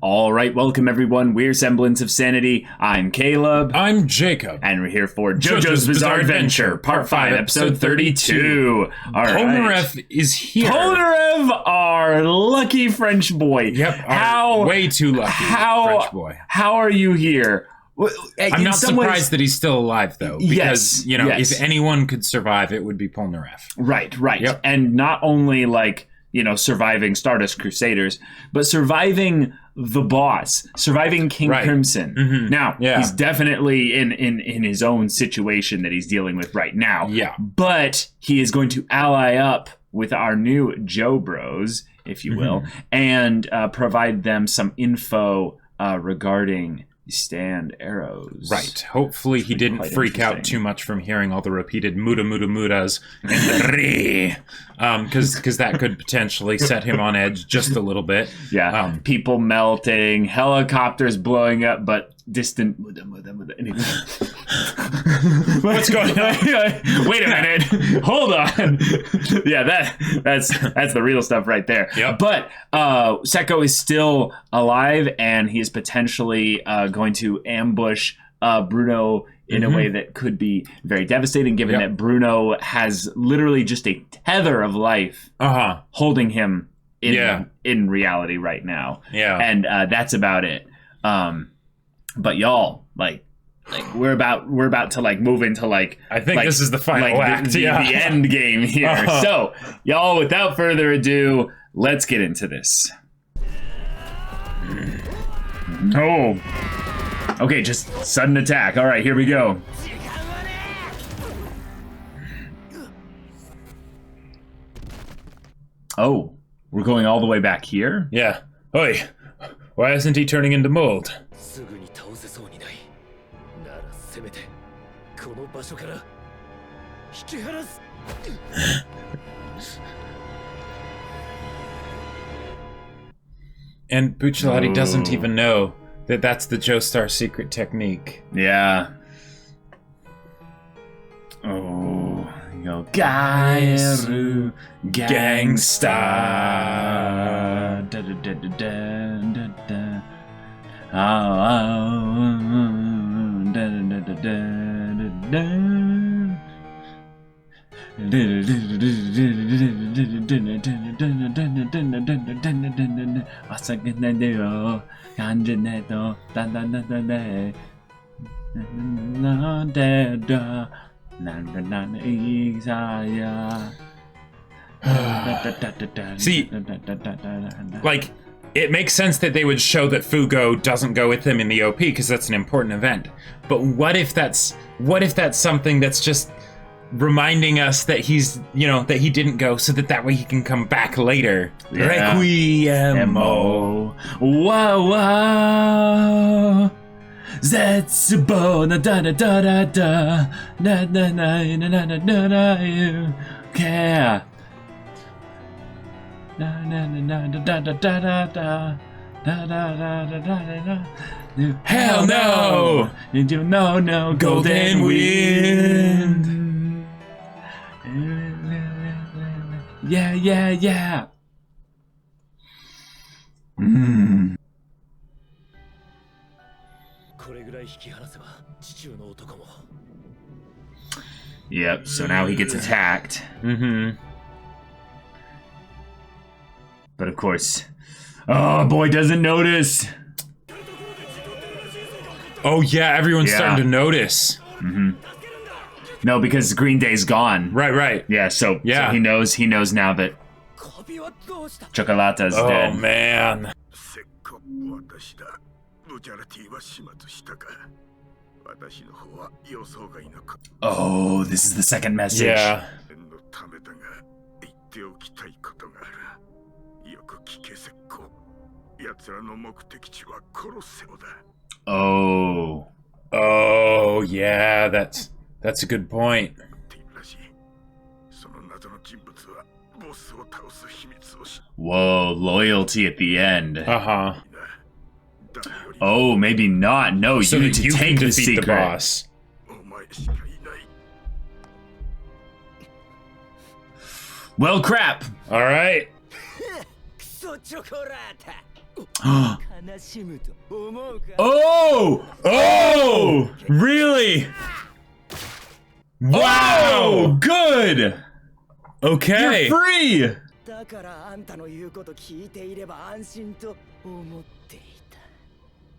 All right, welcome everyone. We're Semblance of Sanity. I'm Caleb. I'm Jacob. And we're here for JoJo's Bizarre Adventure, Part 5, Episode 32. All right. Polnareff is here. Polnareff, our lucky French boy. Yep, way too lucky French boy. How are you here? I'm not surprised that he's still alive, though, because, if anyone could survive, it would be Polnareff. Right. Yep. And not only, surviving Stardust Crusaders, but surviving the boss, surviving King Crimson. Mm-hmm. Now, he's definitely in his own situation that he's dealing with right now. Yeah. But he is going to ally up with our new Joe Bros, if you will, and provide them some info regarding stand arrows. Right. Hopefully he didn't freak out too much from hearing all the repeated mudas and the because that could potentially set him on edge just a little bit. Yeah. People melting, helicopters blowing up, but distant. What's going on? Wait a minute. Hold on. Yeah, that's the real stuff right there. Yep. But Secco is still alive, and he is potentially going to ambush Bruno in a way that could be very devastating, given that Bruno has literally just a tether of life holding him in reality right now. Yeah. And that's about it. But y'all, we're about to move into I think this is the final act. The end game here. So, y'all, without further ado, let's get into this. Oh. Okay, just sudden attack. All right, here we go. Oh, we're going all the way back here? Yeah. Oi, why isn't he turning into mold? And Buccelati doesn't even know that that's the Joestar secret technique. Yeah. Oh, you go, Gairu Gangsta. Da, da, da, da, da, da. Da, da, da, da, da. See, it makes sense that they would show that Fugo doesn't go with them in the OP because that's an important event. But what if that's something that's just reminding us that he's, that he didn't go, so that way he can come back later. Yeah. Requiemo. Wow. Zetsubo na da da da da da na na na na na na na na yeah. Na na na na da da da da da da da da da da. Hell no! You no golden wind. Yeah. Yep, so now he gets attacked. But of course, boy doesn't notice. Oh yeah, everyone's starting to notice. No, because Green Day's gone. Right. Yeah, so he knows now that Chocolata's dead. Oh man. Oh, this is the second message. Yeah. Oh yeah, that's a good point. Whoa, loyalty at the end. Uh-huh. Oh, maybe not. No, so you need to take the secret. The boss. Well, crap. All right. Oh! Oh! Really? Wow! Oh, good! Okay. You're free!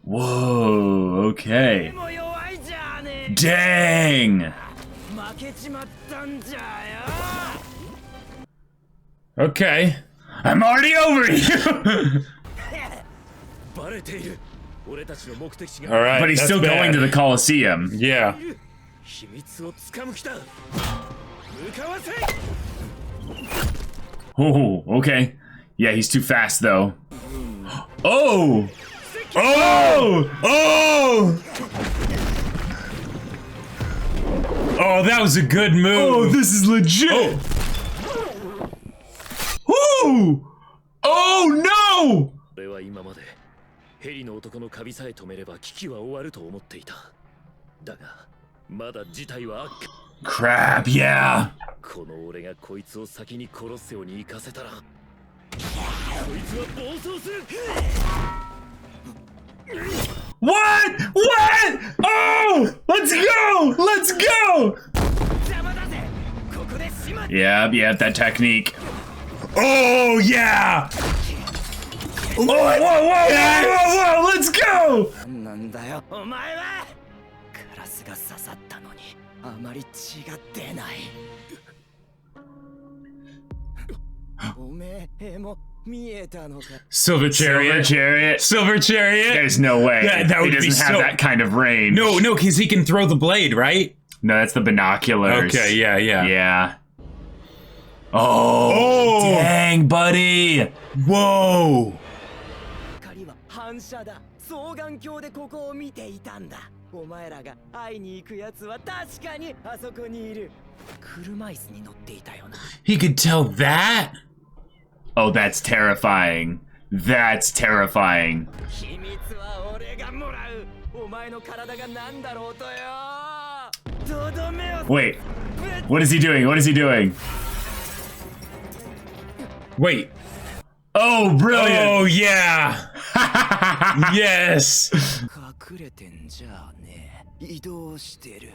Whoa, okay. Dang! Okay. I'm already over you! All right. But he's that's still bad. going to the Coliseum. Yeah. Oh, okay. Yeah, he's too fast though. Oh! Oh! Oh! Oh, that was a good move. Oh, this is legit! Oh! Oh no! 俺は今までヘリの男のカビさえ止めれば危機は終わると思っていた。だがまだ事態は悪化。 Crap, yeah. この俺がこいつを先に殺すように行かせたら、こいつは暴走する。 What? What? Oh! Let's go! Let's go! Yep, that technique. Oh, yeah! Whoa, whoa, whoa, Yes! whoa, whoa, let's go! なんだよ、お前は。ガラスが刺さったのにあまり血が出ない。おめえも見えたのか。 Silver Silver Chariot. Chariot. Silver Chariot. There's no way. That would he be doesn't have so- that kind of range. No, because he can throw the blade, right? No, that's the binoculars. Okay, yeah. Yeah. Oh, dang, buddy. Whoa. 光は反射だ。双眼鏡でここを見ていたんだ。お前らが会いに行くやつは確かにあそこにいる。車椅子に乗っていたよな。 He could tell that? Oh, that's terrifying. That's terrifying. 秘密は俺がもらう。お前の体が何だろうとよ。とどめを。 Wait, what is he doing? What is he doing? Wait. Oh, brilliant. Oh, yeah. Yes. 隠れてんじゃねえ。移動してる。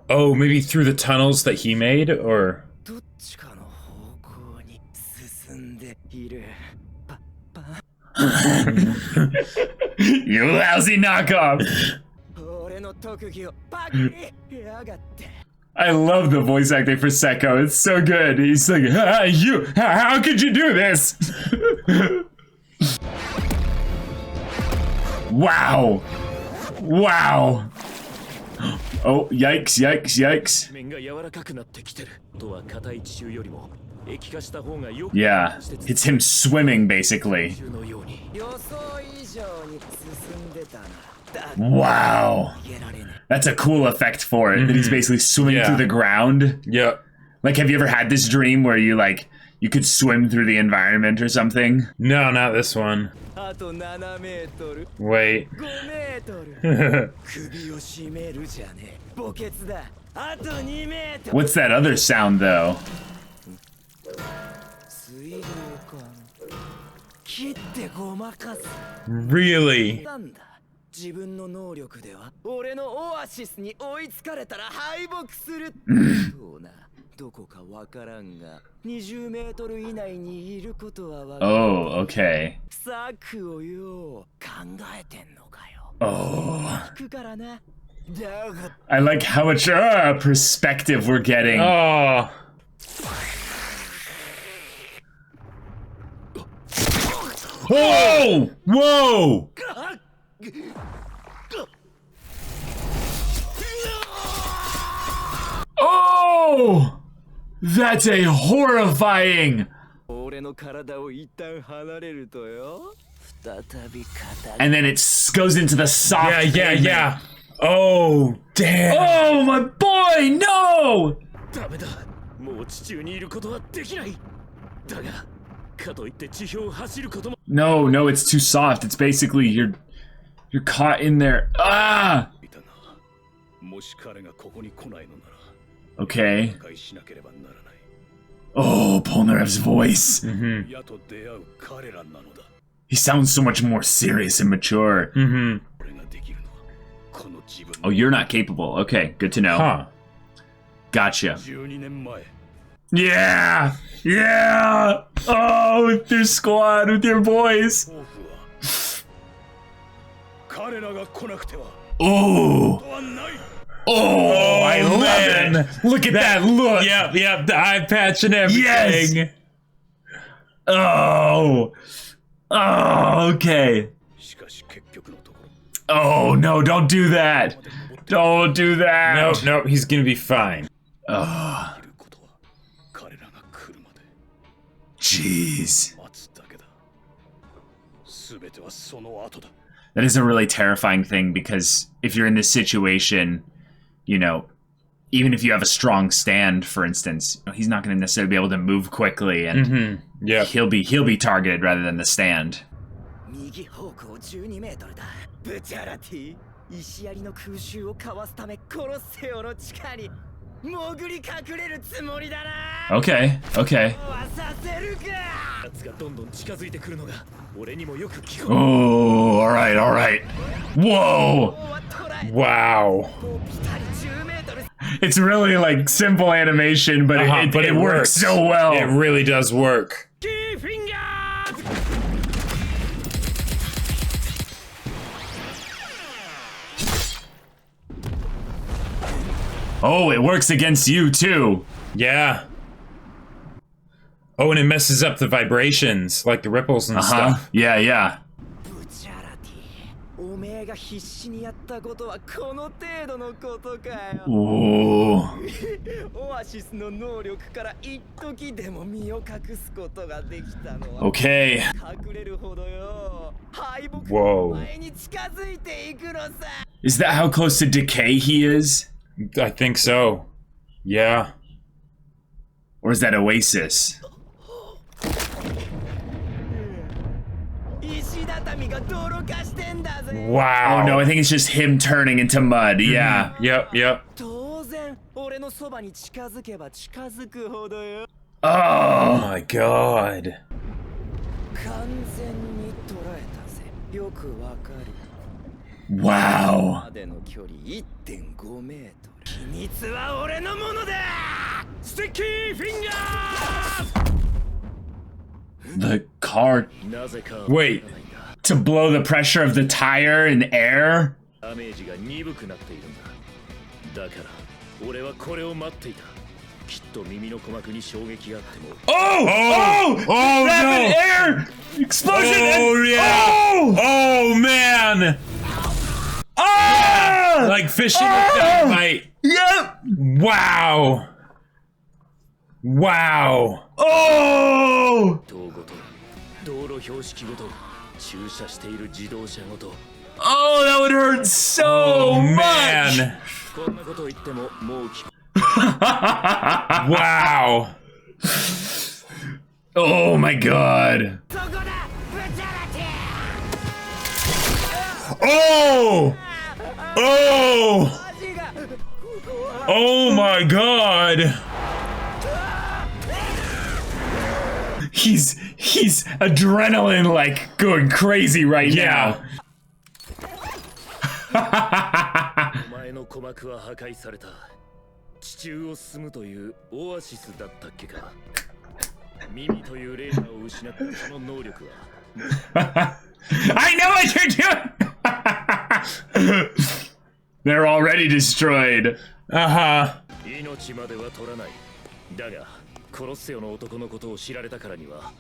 Oh, maybe through the tunnels that he made, or どっちかの方向に進んでいる。パパ。 You lousy knockoff. 俺の特技をパクリやがって。 I love the voice acting for Secco. It's so good. He's like, how could you do this? Wow. Wow. Oh, yikes, yikes, yikes. 面が柔らかくなってきてる。とは硬い地中よりも液化した方がよく。 Yeah, it's him swimming, basically. のように予想以上に進んでたな。 Wow. That's a cool effect for it, that he's basically swimming Yeah. through the ground. yeah. Like, have you ever had this dream where you could swim through the environment or something? No, not this one. あと7メートル、 Wait. 5メートル。首を絞めるじゃねえ。墓穴だ。あと2メートル。 What's that other sound, though? 水道管。切ってごまかす。 Really? なんだ。自分の能力では俺のオアシスに追いつかれたら敗北する。そうな。どこかわからんが20メートル以内にいることはわかる。 Oh, okay. 策をよ考えてんのかよ。 Oh. 聞くからな。だが I like how much perspective we're getting. Oh. Oh! Whoa! Oh! That's a horrifying! 俺の体を一旦離れるとよ。再び肩 And then it goes into the soft. Yeah, pavement. yeah. Oh, damn. Oh, my boy! No! ダメだ。もう地中にいることはできない。だが、かといって地表を走ることも。 No, no, it's too soft. It's basically you're caught in there. Ah! いたな。もし彼がここに来ないのなら、 Okay. 破壊しなければならない。 Oh, Polnareff's voice. 矢と出会う彼らなのだ。He sounds so much more serious and mature. Mm-hmm. Oh, you're not capable. Okay, good to know. Huh. Gotcha. Yeah! Yeah! Oh, with your squad, with your boys. Oh! Oh, I love it! Look at that look! Yep, the eye patch and everything. Yes! Oh! Oh, okay. Oh, no, don't do that! Don't do that! Nope, he's gonna be fine. Oh. Jeez. That is a really terrifying thing, because if you're in this situation, you know, even if you have a strong stand, for instance, he's not going to necessarily be able to move quickly, and he'll be targeted rather than the stand. Okay, okay. Oh, alright, alright. Whoa! Wow. It's really like simple animation, but it works so well. It really does work. Oh, it works against you too. Yeah. Oh, and it messes up the vibrations, like the ripples and stuff. Yeah, yeah. Ooh. Okay. Whoa. Is that how close to decay he is? I think so. Yeah. Or is that Oasis? Wow. Oh no, I think it's just him turning into mud. Yeah. Yep. Oh my god. Wow. The car. Wait. To blow the pressure of the tire and air? Oh! Oh no! Air explosion! Oh yeah! Oh man! Ah! Like fishing with dynamite. Yep! Wow! Wow! Oh! Oh, that would hurt so much! Man! Wow! Oh my god! Oh! Oh! Oh my god! He's adrenaline like going crazy right now. I know what you're doing! They're already destroyed. Uh-huh. コロッセオの男のことを知られたからには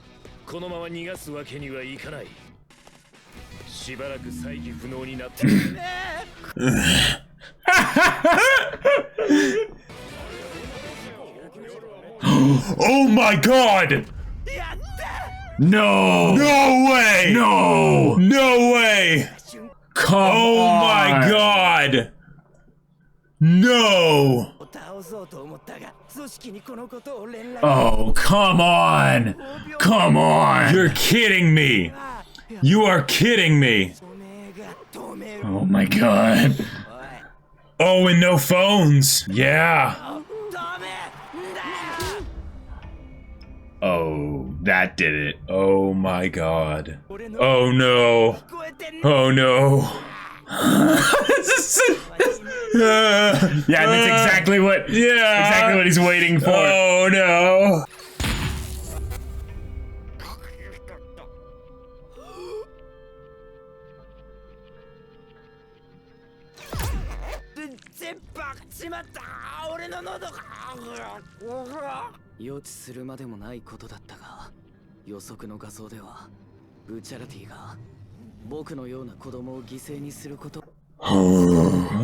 このまま逃がすわけにはいかない。しばらく再起不能になってOh my god! No! No way! No! No way! Come Oh on! my god! No! Oh, come on! Come on! You're kidding me! You are kidding me! Oh my god. Oh, and no phones! Yeah! Oh That did it. Oh my god. Oh no. Oh no. Yeah, that's exactly what he's waiting for. Oh no.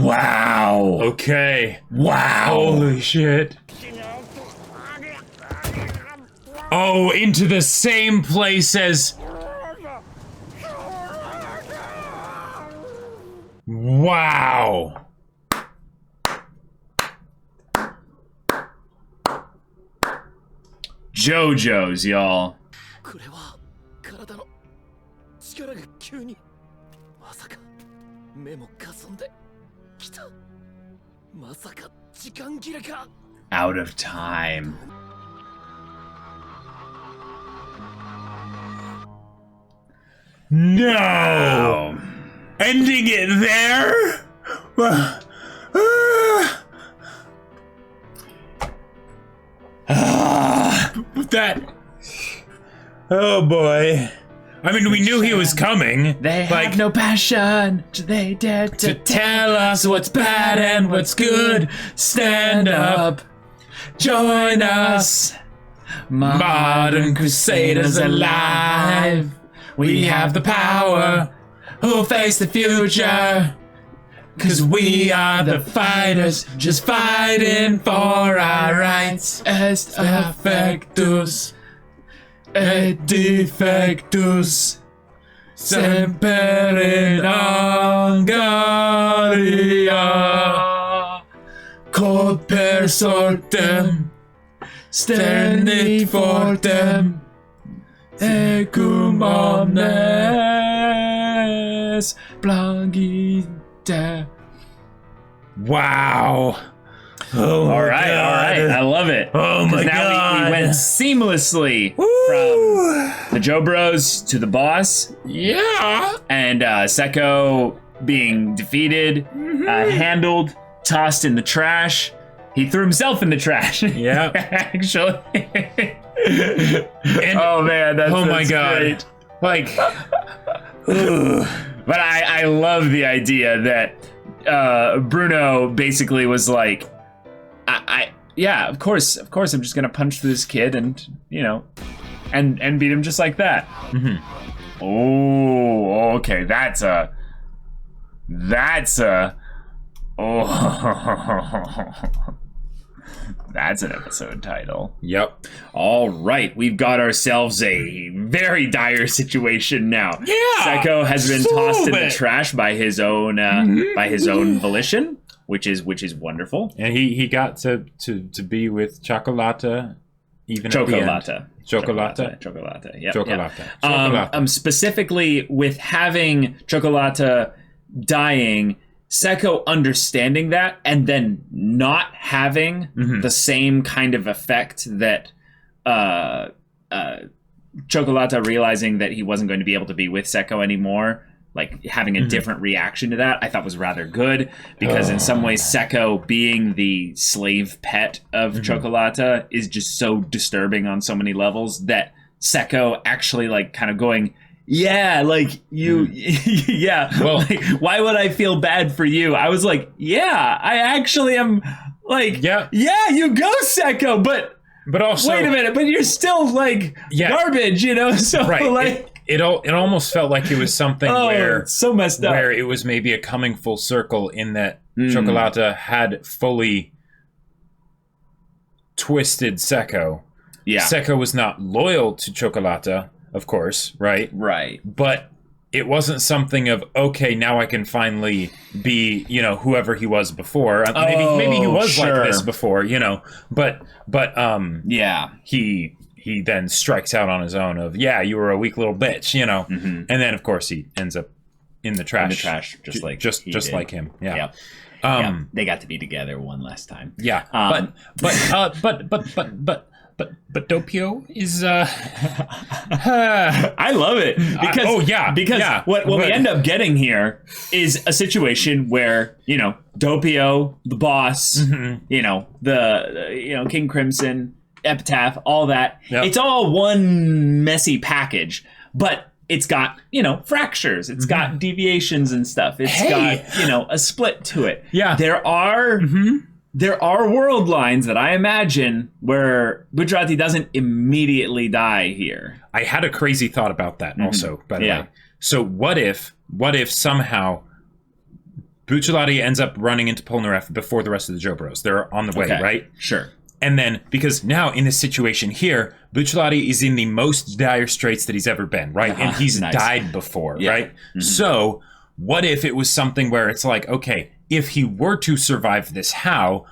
Wow. Okay. Wow. Holy shit. Oh, into the same place as... Wow. JoJo's, y'all. Out of time. No! Ending it there? That... Oh boy. I mean, we knew he was coming. They have no passion. They dare to tell us what's bad and what's good. Stand up. Join us. Modern Crusaders alive. We have the power. Who'll face the future? 'Cause we are the fighters, just fighting for our rights. Est affectus, et defectus, semper in Angaria. Cod per sortem, sterni fortem, ecum omnes plangite. Wow. Oh all right. I love it. Oh my now god. we went seamlessly from the Joe Bros to the boss. Yeah. And Secco being defeated, handled, tossed in the trash. He threw himself in the trash. Yeah. Actually. And, oh man, that's my god. great. Like, but I love the idea that Bruno basically was like, yeah, of course, I'm just gonna punch through this kid and, you know, and beat him just like that. mm-hmm. Oh, okay, that's a, that's an episode title. Yep. All right, we've got ourselves a very dire situation now. Yeah. Secco has been tossed in the trash by his own volition, which is wonderful. And he got to be with Chocolata even at the end. Chocolata. Yep, Chocolata. yep. Chocolata. Specifically with having Chocolata dying, Secco understanding that and then not having the same kind of effect that Chocolata realizing that he wasn't going to be able to be with Secco anymore, like having a different reaction to that, I thought was rather good, because in some ways Secco being the slave pet of Chocolata is just so disturbing on so many levels that Secco actually like kind of going, yeah, like you, yeah. Well, like, why would I feel bad for you? I was like, yeah, I actually am. Like, yeah, you go, Secco, but also, wait a minute, but you're still like garbage, you know? So like, it almost felt like it was something where it's so messed up, where it was maybe a coming full circle in that Chocolata had fully twisted Secco. Yeah, Secco was not loyal to Chocolata. Of course, right? Right. But it wasn't something of, okay, now I can finally be, you know, whoever he was before. Maybe he was like this before, you know. But yeah, he then strikes out on his own of, yeah, you were a weak little bitch, you know. And then of course he ends up in the trash, just like like him. Yeah. Yeah. They got to be together one last time. Yeah. But Doppio is I love it because what we end up getting here is a situation where Doppio, the boss, the King Crimson, Epitaph, all that. Yep. It's all one messy package, but it's got fractures. It's got deviations and stuff. It's got a split to it. Yeah, there are. There are world lines that I imagine where Buccelati doesn't immediately die here. I had a crazy thought about that also, by the way. So what if somehow Buccelati ends up running into Polnareff before the rest of the JoJo's? They're on the way, right? Sure. And then, because now in this situation here, Buccelati is in the most dire straits that he's ever been, right? And he's died before, right? So what if it was something where it's like, okay, if he were to survive this, how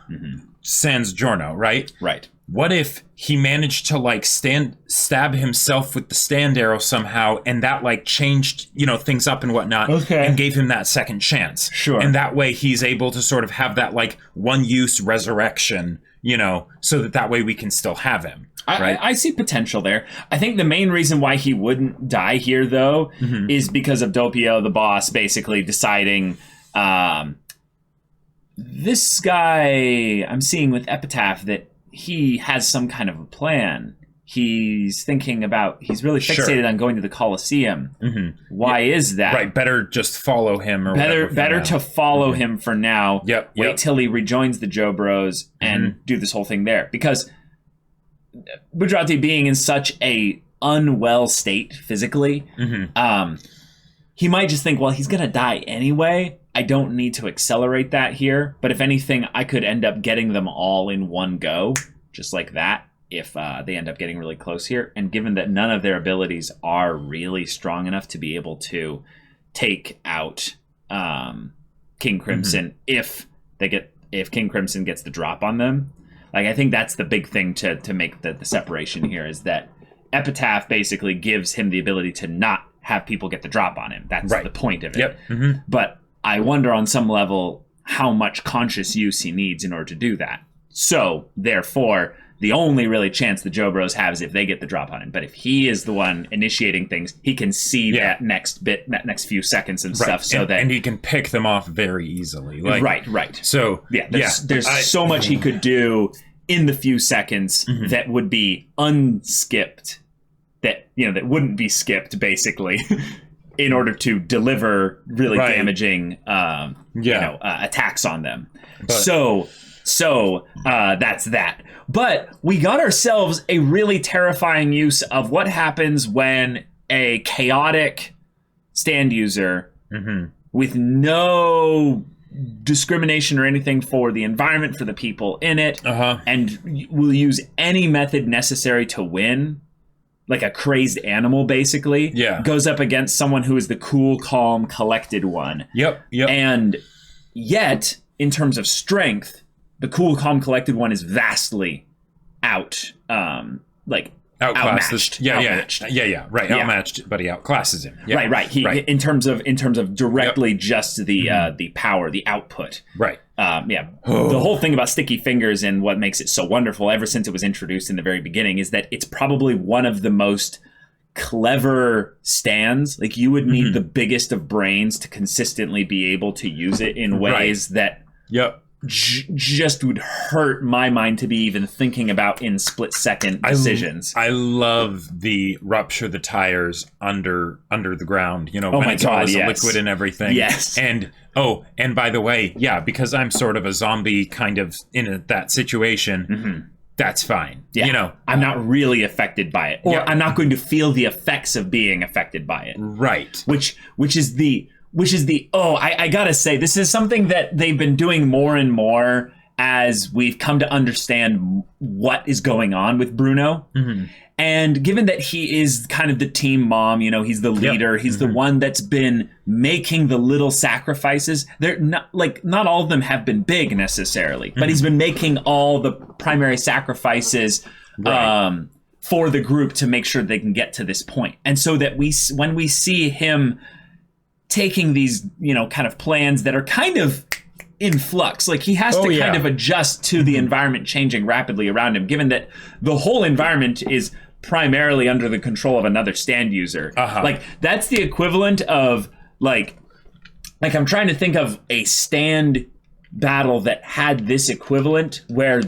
sans giorno, right? Right. What if he managed to stab himself with the stand arrow somehow, and that changed things up and whatnot, and gave him that second chance? Sure. And that way he's able to sort of have that one use resurrection, so that way we can still have him. Right? I see potential there. I think the main reason why he wouldn't die here, though, is because of Doppio, the boss, basically deciding. This guy I'm seeing with Epitaph that he has some kind of a plan. He's thinking about, he's really fixated on going to the Coliseum. Why is that? Right, better just follow him or better to follow him for now. Wait till he rejoins the JoJo's and do this whole thing there. Because Buccelati being in such a unwell state physically, he might just think, well, he's going to die anyway. I don't need to accelerate that here. But if anything, I could end up getting them all in one go, just like that, if they end up getting really close here. And given that none of their abilities are really strong enough to be able to take out King Crimson, if King Crimson gets the drop on them, I think that's the big thing to make the separation here, is that Epitaph basically gives him the ability to not have people get the drop on him. That's the point of it. But I wonder on some level how much conscious use he needs in order to do that. So, therefore, the only really chance the JoJo's have is if they get the drop on him. But if he is the one initiating things, he can see that next few seconds and stuff, and he can pick them off very easily. Right. So there's so much he could do in the few seconds that would be unskipped, that wouldn't be skipped basically. In order to deliver really damaging, attacks on them. So that's that. But we got ourselves a really terrifying use of what happens when a chaotic stand user with no discrimination or anything for the environment, for the people in it, and will use any method necessary to win, like a crazed animal, basically, goes up against someone who is the cool, calm, collected one. And yet, in terms of strength, the cool, calm, collected one is vastly outmatched. Outmatched. Outmatched, but he outclasses him. In terms of directly just the power, the output. The whole thing about sticky fingers and what makes it so wonderful ever since it was introduced in the very beginning is that it's probably one of the most clever stands. You would need the biggest of brains to consistently be able to use it in ways that just would hurt my mind to be even thinking about in split-second decisions. I love the rupture the tires under the ground. Oh my God, yes. Liquid and everything. Yes. And by the way, because I'm sort of a zombie kind of in that situation, that's fine. I'm not really affected by it. Or I'm not going to feel the effects of being affected by it. Right. Which is the I gotta say, this is something that they've been doing more and more as we've come to understand what is going on with Bruno. And given that he is kind of the team mom, he's the leader, he's the one that's been making the little sacrifices. They're not all of them have been big necessarily, but he's been making all the primary sacrifices for the group to make sure they can get to this point. And so that when we see him taking these, kind of plans that are kind of in flux. Like, he has to kind of adjust to the environment changing rapidly around him, given that the whole environment is primarily under the control of another stand user. Like, that's the equivalent of, like I'm trying to think of a stand battle that had this equivalent, where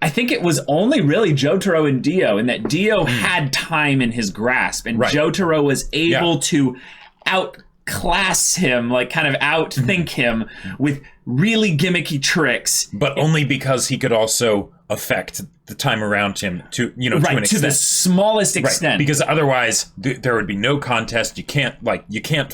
I think it was only really Jotaro and Dio, and that Dio had time in his grasp, and Jotaro was able to outclass him, like kind of outthink him with really gimmicky tricks. But only because he could also affect the time around him to, to an extent. To the smallest extent. Right. Because otherwise there would be no contest. You can't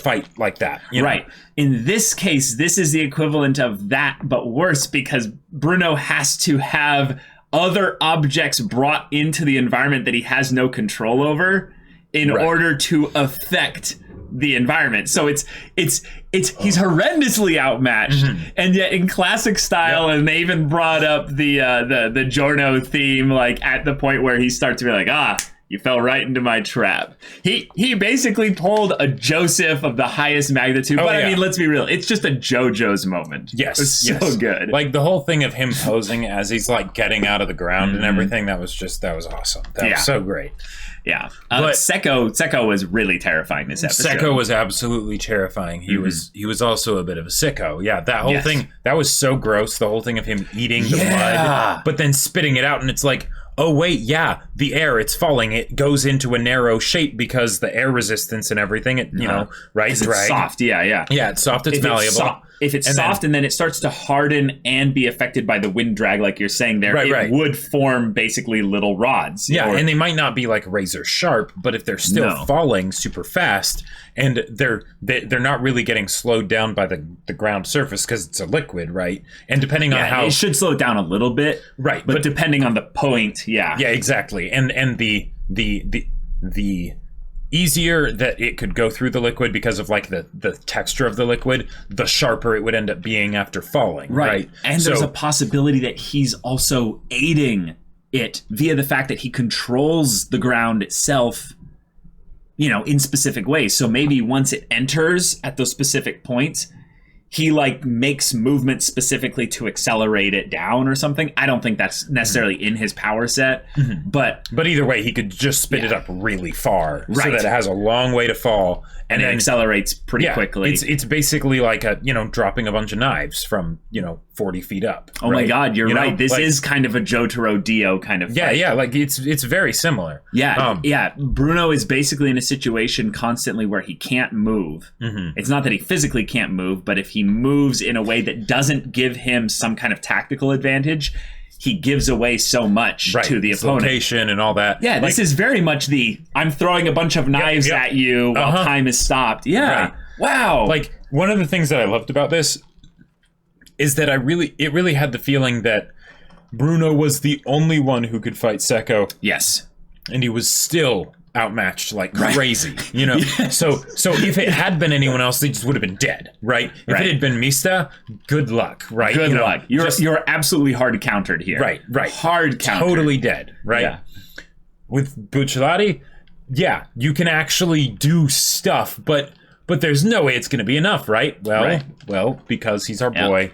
fight like that. Right. In this case, this is the equivalent of that, but worse, because Bruno has to have other objects brought into the environment that he has no control over in order to affect the environment. So it's he's horrendously outmatched, and yet in classic style. And they even brought up the Giorno theme, like at the point where he starts to be like, you fell right into my trap. He basically pulled a Joseph of the highest magnitude. I mean, let's be real, it's just a JoJo's moment. Yes, it was so good. Like the whole thing of him posing as he's like getting out of the ground and everything. That was awesome. That was so great. Yeah, but Secco was really terrifying this episode. Secco was absolutely terrifying. He was also a bit of a sicko. Yeah, that whole thing, that was so gross. The whole thing of him eating the blood, but then spitting it out, and it's like, oh wait, the air, it's falling. It goes into a narrow shape because the air resistance and everything. It right? It's soft. Yeah, it's soft. It's malleable. If it's soft and then it starts to harden and be affected by the wind drag, like you're saying there, it would form basically little rods. Yeah, and they might not be like razor sharp, but if they're still falling super fast and they're not really getting slowed down by the ground surface because it's a liquid, right? And depending on how... it should slow it down a little bit. Right. But depending on the point, Yeah, exactly. And the easier that it could go through the liquid because of like the texture of the liquid, the sharper it would end up being after falling. Right. And there's a possibility that he's also aiding it via the fact that he controls the ground itself, in specific ways. So maybe once it enters at those specific points, he like makes movements specifically to accelerate it down or something. I don't think that's necessarily in his power set, but either way, he could just spit it up really far so that it has a long way to fall and it accelerates pretty quickly. It's basically like dropping a bunch of knives from 40 feet up. Oh my God, you're right. This is kind of a Jotaro Dio kind of fight. Yeah, like it's very similar. Bruno is basically in a situation constantly where he can't move. It's not that he physically can't move, but if he moves in a way that doesn't give him some kind of tactical advantage, he gives away so much to the opponent. Location and all that. Yeah, this is very much I'm throwing a bunch of knives at you while time is stopped. Yeah. Right. Wow. Like, one of the things that I loved about this is that it really had the feeling that Bruno was the only one who could fight Secco. Yes. And he was still outmatched like crazy, So if it had been anyone else, they just would have been dead, right? If it had been Mista, good luck, right? Good luck. You're absolutely hard countered here. Right. Hard countered. Totally dead, right? Yeah. With Buccelati, you can actually do stuff, but there's no way it's going to be enough, right? Well, because he's our boy,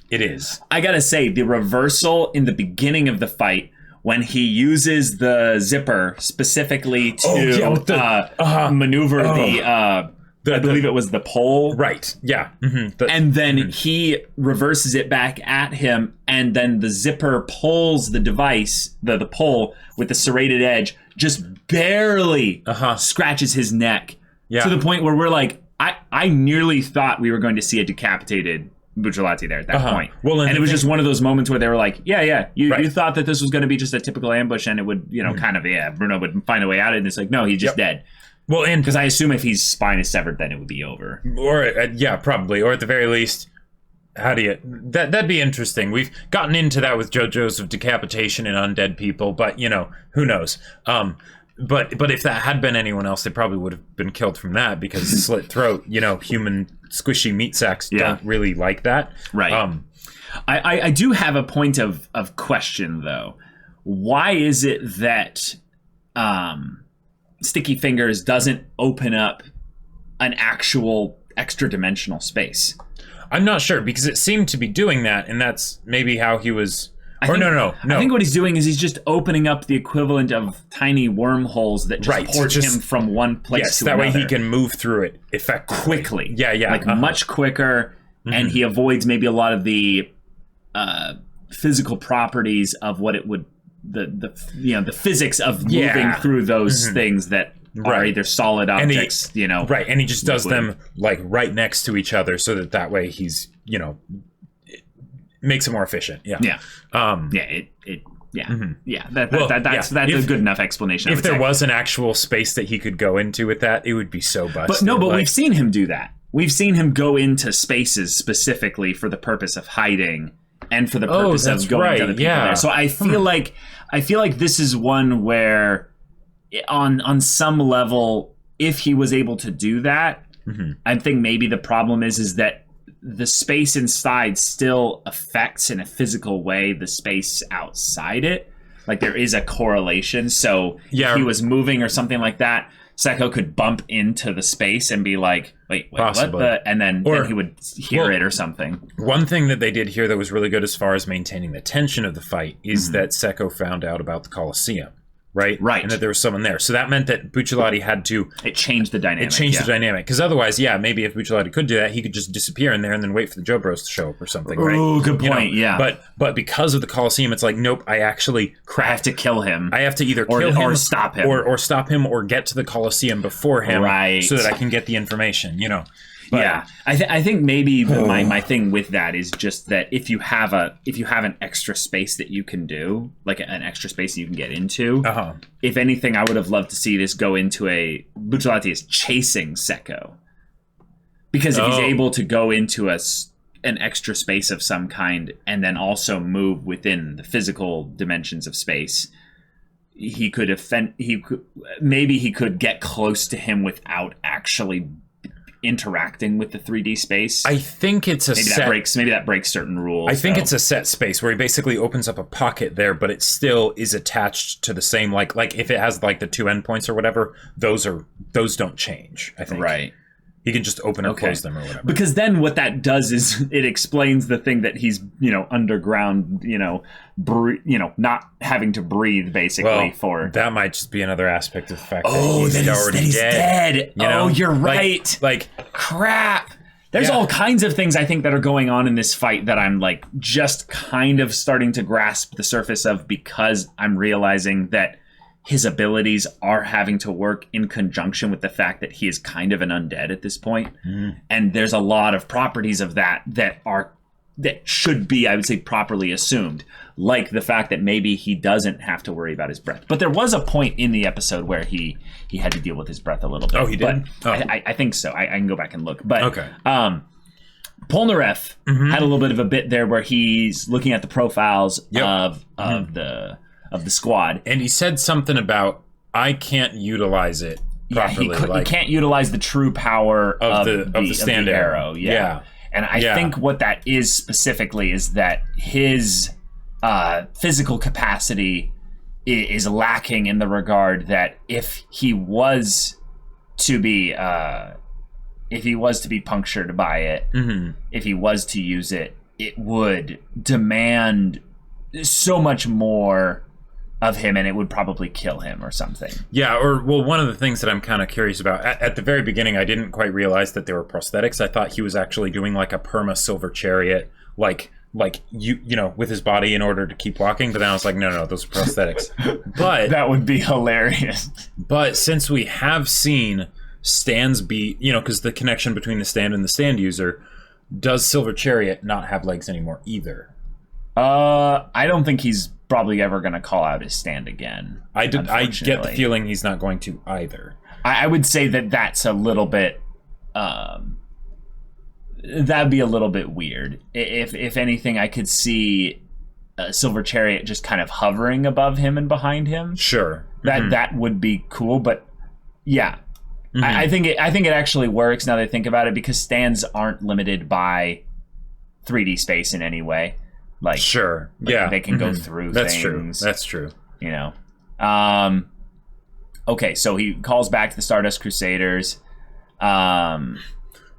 it is. I gotta say, the reversal in the beginning of the fight, when he uses the zipper specifically to maneuver I believe it was the pole. Right, yeah. And then he reverses it back at him, and then the zipper pulls the device, the pole with the serrated edge, just barely scratches his neck. To the point where we're like, I nearly thought we were going to see a decapitated Buccelati there at that point. Well, and it was just one of those moments where they were like, you thought that this was going to be just a typical ambush and it would, Bruno would find a way out of it, and it's like, no, he's just dead. Well, and because I assume if his spine is severed, then it would be over. Or, probably. Or at the very least, how do you... That'd be interesting. We've gotten into that with JoJo's of decapitation and undead people, but, who knows? But if that had been anyone else, they probably would have been killed from that, because slit throat, human squishy meat sacks don't really like that. Right. I do have a point of question, though. Why is it that Sticky Fingers doesn't open up an actual extra dimensional space. I'm not sure, because it seemed to be doing that, and that's maybe how he was. No. I think what he's doing is he's just opening up the equivalent of tiny wormholes that just port him from one place to another. Yes, that way he can move through it effectively. Quickly. Yeah. Like much quicker, and he avoids maybe a lot of the physical properties of what it would, the physics of moving through those things that are either solid objects, Right, and he just does them like right next to each other so that way he's, it makes it more efficient. Yeah. Yeah. That's a good enough explanation. If there was an actual space that he could go into with that, it would be so busted. But we've seen him do that. We've seen him go into spaces specifically for the purpose of hiding and for the purpose of going to other people there. So I feel like this is one where on some level, if he was able to do that, I think maybe the problem is that the space inside still affects in a physical way the space outside it. Like there is a correlation. So if he was moving or something like that, Secco could bump into the space and be like, wait, what the? And then he would hear it or something. One thing that they did here that was really good as far as maintaining the tension of the fight is that Secco found out about the Coliseum. Right? And that there was someone there. So that meant that Buccelati had to... It changed the dynamic. The dynamic. Because otherwise, maybe if Buccelati could do that, he could just disappear in there and then wait for the JoJo's to show up or something, right? Oh, good point, But because of the Coliseum, it's like, nope, I have to kill him. I have to either kill him... Or stop him. Or stop him or get to the Coliseum before him so that I can get the information, But, I think maybe my thing with that is just that if you have an extra space that you can do, like an extra space that you can get into, if anything, I would have loved to see this go into Buccelati is chasing Secco, because if he's able to go into an extra space of some kind and then also move within the physical dimensions of space, he could get close to him without actually interacting with the 3D space. I think it's a maybe that breaks certain rules. I think it's a set space where he basically opens up a pocket there, but it still is attached to the same like if it has like the two endpoints or whatever, those don't change, I think. Right. He can just open or close them or whatever. Because then what that does is it explains the thing that he's, underground, not having to breathe basically for. That might just be another aspect of the fact that he's dead. You're right. Like crap. There's all kinds of things I think that are going on in this fight that I'm like just kind of starting to grasp the surface of, because I'm realizing that his abilities are having to work in conjunction with the fact that he is kind of an undead at this point. And there's a lot of properties of that should be, I would say, properly assumed. Like the fact that maybe he doesn't have to worry about his breath. But there was a point in the episode where he had to deal with his breath a little bit. Oh, he did? I think so. I can go back and look. But okay. Polnareff had a little bit of a bit there where he's looking at the profiles of the squad, and he said something about, I can't utilize it properly. He can't utilize the true power of the stand arrow. And I think what that is specifically is that his physical capacity is lacking in the regard that if he was to be punctured by it, if he was to use it, it would demand so much more of him, and it would probably kill him or something. Yeah, one of the things that I'm kind of curious about, at the very beginning, I didn't quite realize that they were prosthetics. I thought he was actually doing like a perma silver chariot, like with his body in order to keep walking. But then I was like, no, those are prosthetics. But that would be hilarious. But since we have seen stands be, because the connection between the stand and the stand user, does Silver Chariot not have legs anymore either? I don't think he's probably ever going to call out his stand again. I get the feeling he's not going to either. I would say that's a little bit. That'd be a little bit weird. If anything, I could see Silver Chariot just kind of hovering above him and behind him. Sure, that would be cool. But yeah, I think it actually works now that I think about it, because stands aren't limited by 3D space in any way. Like, sure, they can go through things. That's true. Okay, so he calls back to the Stardust Crusaders. Well,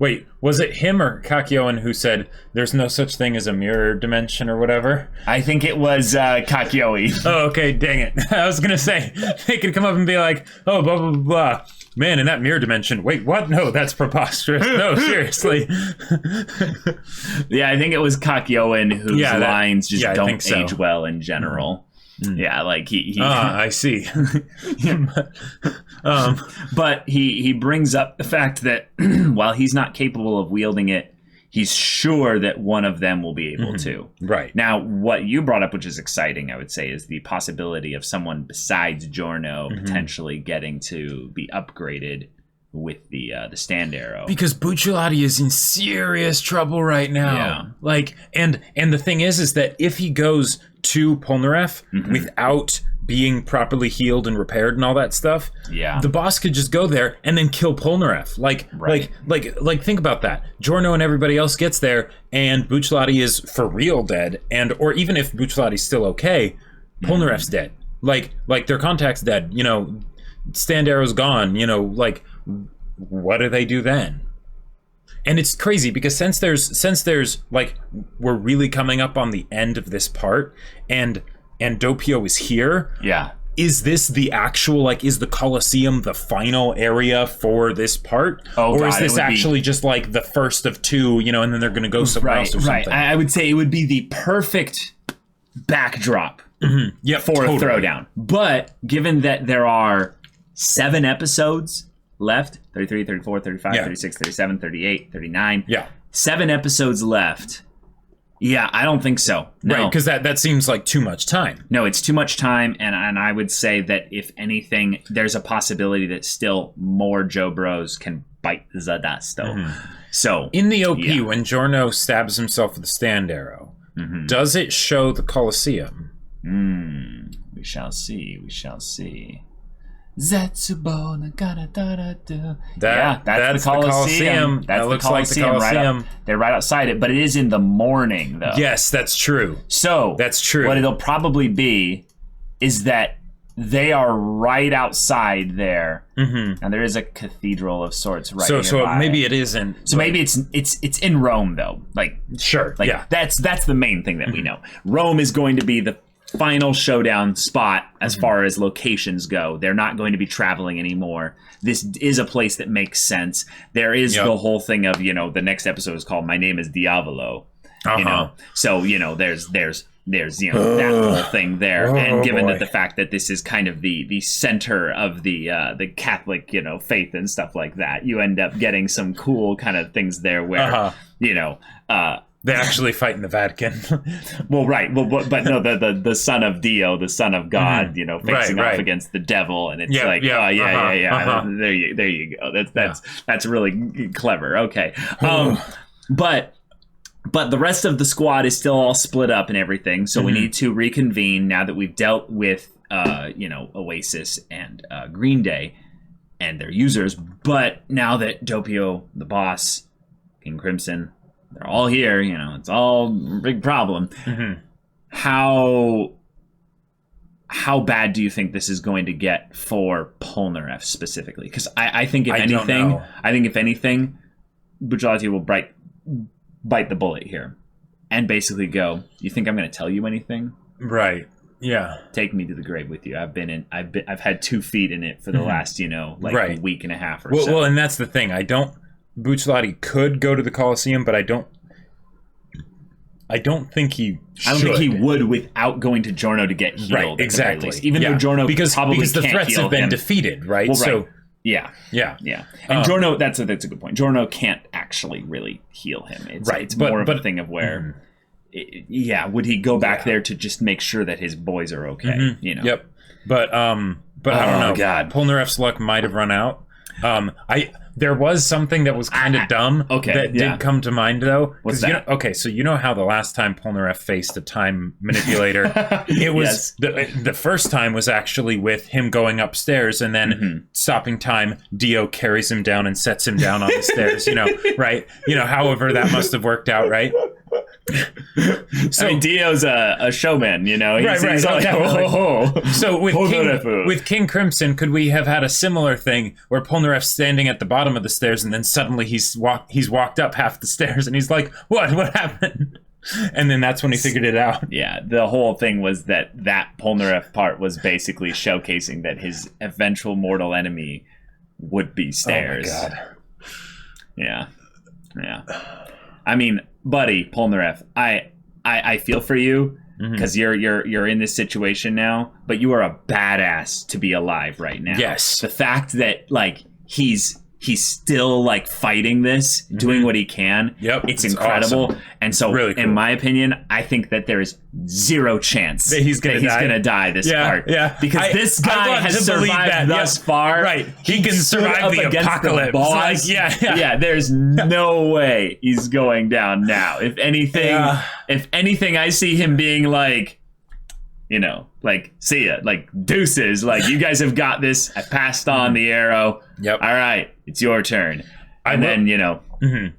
Wait, was it him or Kakyoin who said there's no such thing as a mirror dimension or whatever? I think it was Kakioi. Oh, okay, dang it. I was gonna say, they could come up and be like, oh, blah, blah, blah, blah. Man, in that mirror dimension, wait, what? No, that's preposterous. No, seriously. Yeah, I think it was Kakyoin whose lines just don't age well in general. Yeah, like he I see. But he brings up the fact that while he's not capable of wielding it, he's sure that one of them will be able to. Right. Now, what you brought up, which is exciting, I would say, is the possibility of someone besides Giorno potentially getting to be upgraded with the stand arrow. Because Buccelati is in serious trouble right now. Yeah. Like, and the thing is that if he goes to Polnareff without being properly healed and repaired and all that stuff, the boss could just go there and then kill Polnareff. Like think about that. Giorno and everybody else gets there and Buccelati is for real dead, or even if Buccelati's still okay, Polnareff's dead. Like their contact's dead, you know, stand arrow's gone, you know, like what do they do then? And it's crazy because since there's like we're really coming up on the end of this part and Doppio is here. Yeah. Is this the actual, like, is the Coliseum the final area for this part? Or is this actually just like the first of two, you know, and then they're going to go somewhere else or something? Right. I would say it would be the perfect backdrop for a throwdown. But given that there are 7 episodes left, 33, 34, 35, 36, 37, 38, 39. Yeah. 7 episodes left. Yeah, I don't think so. No. Right, because that seems like too much time. No, it's too much time, and I would say that if anything, there's a possibility that still more Joe Bros can bite the dust, though. So in the OP, when Giorno stabs himself with a stand arrow, does it show the Coliseum? We shall see. We shall see. That's the Coliseum. That looks like the Coliseum. They're right outside it, but it is in the morning, though. Yes, that's true. So that's true. What it'll probably be is that they are right outside there, and there is a cathedral of sorts right nearby. So maybe it isn't. So maybe it's in Rome, though. Like sure, like that's the main thing that we know. Rome is going to be the final showdown spot as far as locations go. They're not going to be traveling anymore. This is a place that makes sense. There is the whole thing of, you know, the next episode is called My Name is Diavolo. You know, so, you know, there's you know, that whole thing there. And given that the fact that this is kind of the center of the Catholic, you know, faith and stuff like that, you end up getting some cool kind of things there where, you know, they actually fight in the Vatican. Well, right. Well, but no, the son of Dio, the son of God, you know, facing off against the devil, and it's there you go. That's really clever. Okay. But the rest of the squad is still all split up and everything, so we need to reconvene now that we've dealt with you know, Oasis and Green Day and their users. But now that Doppio, the boss, King Crimson, they're all here, you know, it's all a big problem. How bad do you think this is going to get for Polnareff specifically? Because I think if anything, Buccelati will bite the bullet here and basically go, you think I'm going to tell you anything? Right. Yeah. Take me to the grave with you. I've had 2 feet in it for the last, you know, like a week and a half or so. Well, and that's the thing. Buccelati could go to the Coliseum, but I don't think he should. I don't think he would without going to Giorno to get healed. Right, exactly. Even though Giorno because the can't threats have been defeated, right? Well, so yeah. And Giorno, that's a good point. Giorno can't actually really heal him. It's more of a thing of where, would he go back there to just make sure that his boys are okay? You know. Yep. But I don't know. God. Polnareff's luck might have run out. There was something that was kind of dumb that did come to mind, though. What's that? So you know how the last time Polnareff faced a time manipulator, it was the first time was actually with him going upstairs and then stopping time. Dio carries him down and sets him down on the stairs. You know, right? You know, however that must have worked out, right? So I mean, Dio's a showman, you know. He's like, definitely. So with King Crimson, could we have had a similar thing where Polnareff's standing at the bottom of the stairs, and then suddenly he's walked up half the stairs, and he's like, "What happened?" And then that's when he figured it out. Yeah, the whole thing was that Polnareff part was basically showcasing that his eventual mortal enemy would be stairs. Oh my God. Yeah. I mean, buddy, Polnareff, I feel for you because you're in this situation now, but you are a badass to be alive right now. Yes. The fact that like he's still like fighting this, doing what he can. Yep, it's incredible. Awesome. And so, really cool. In my opinion, I think that there is zero chance that he's gonna die this part. Yeah, because this guy has survived thus far. Right, he can survive the apocalypse. Boss. Yeah. There's no way he's going down now. If anything, I see him being like, you know, like, see ya, like, deuces, like, you guys have got this. I passed on the arrow. Yep. All right, it's your turn. And then, you know,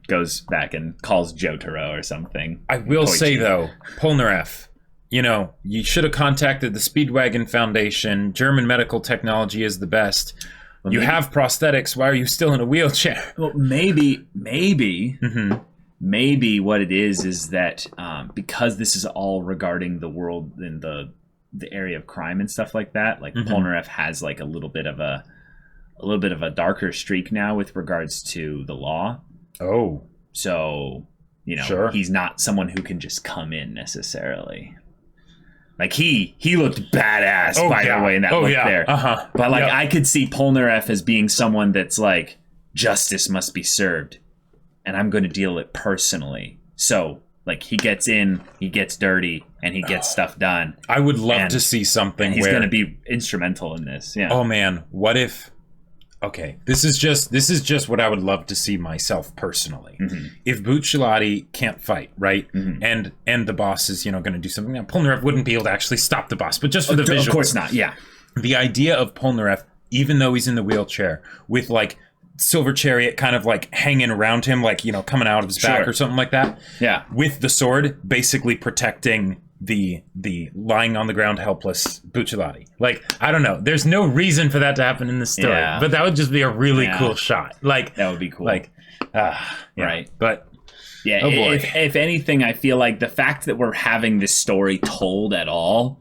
goes back and calls Jotaro or something. I will say, though, Polnareff, you know, you should have contacted the Speedwagon Foundation. German medical technology is the best. Well, you have prosthetics. Why are you still in a wheelchair? Well, maybe what it is that because this is all regarding the world in the area of crime and stuff like that, like Polnareff has like a little bit of a darker streak now with regards to the law. Oh, so you know, he's not someone who can just come in necessarily. Like he looked badass the way in that look there. But like I could see Polnareff as being someone that's like, justice must be served, and I'm going to deal it personally. So like he gets in, he gets dirty, and he gets stuff done. I would love to see something he's going to be instrumental in this. Yeah. Oh man, what if? Okay, this is just what I would love to see myself personally. If Buccelati can't fight, right, and the boss is, you know, going to do something, now Polnareff wouldn't be able to actually stop the boss, but just for the visuals. Of course not. Yeah. The idea of Polnareff, even though he's in the wheelchair, with like Silver Chariot kind of like hanging around him, like, you know, coming out of his back or something like that. Yeah. With the sword basically protecting the lying on the ground helpless Buccelati. Like, I don't know. There's no reason for that to happen in the story, but that would just be a really cool shot. Like, that would be cool. Like, right. But yeah, oh boy. If anything, I feel like the fact that we're having this story told at all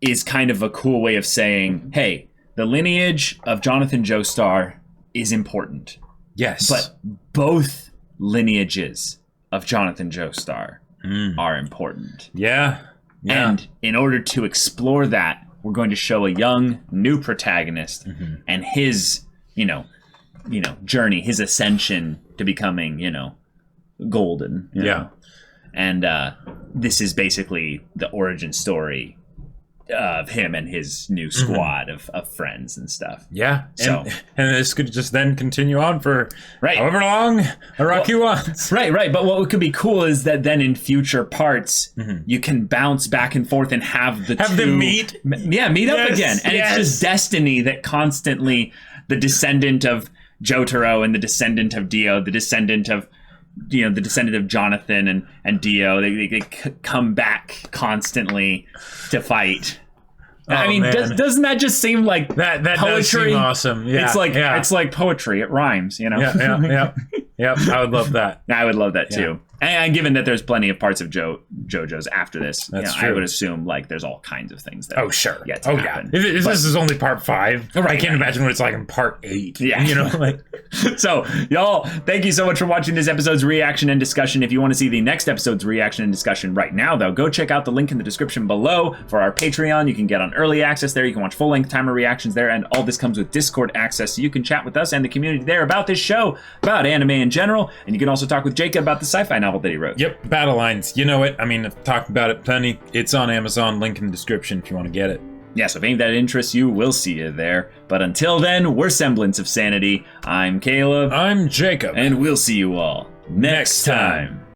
is kind of a cool way of saying, hey, the lineage of Jonathan Joestar is important. Yes. But both lineages of Jonathan Joestar are important. Yeah. And in order to explore that, we're going to show a young new protagonist and his, you know, journey, his ascension to becoming, you know, golden. You know? And this is basically the origin story of him and his new squad of friends and stuff. Yeah. So and this could just then continue on for however long Araki wants. Right. But what could be cool is that then in future parts you can bounce back and forth and have them meet. Meet up again. And it's just destiny that constantly the descendant of Jotaro and the descendant of Dio, the descendant of Jonathan and Dio, they come back constantly to fight. I mean, doesn't that just seem like that poetry? Does seem awesome. Yeah, it's like poetry. It rhymes, you know. Yeah. I would love that. I would love that too. And given that there's plenty of parts of JoJo's after this, that's true. I would assume like there's all kinds of things that yet to happen. If this is only part 5, I can't imagine what it's like in part 8. Yeah, you know, like. So y'all, thank you so much for watching this episode's reaction and discussion. If you want to see the next episode's reaction and discussion right now, though, go check out the link in the description below for our Patreon. You can get on early access there. You can watch full-length timer reactions there, and all this comes with Discord access, so you can chat with us and the community there about this show, about anime in general, and you can also talk with Jacob about the sci-fi novel that he wrote. Yep, Battle Lines. You know it. I mean, I've talked about it plenty. It's on Amazon. Link in the description if you want to get it. Yeah, so if any of that interests you, we'll see you there. But until then, we're Semblance of Sanity. I'm Caleb. I'm Jacob. And we'll see you all next time.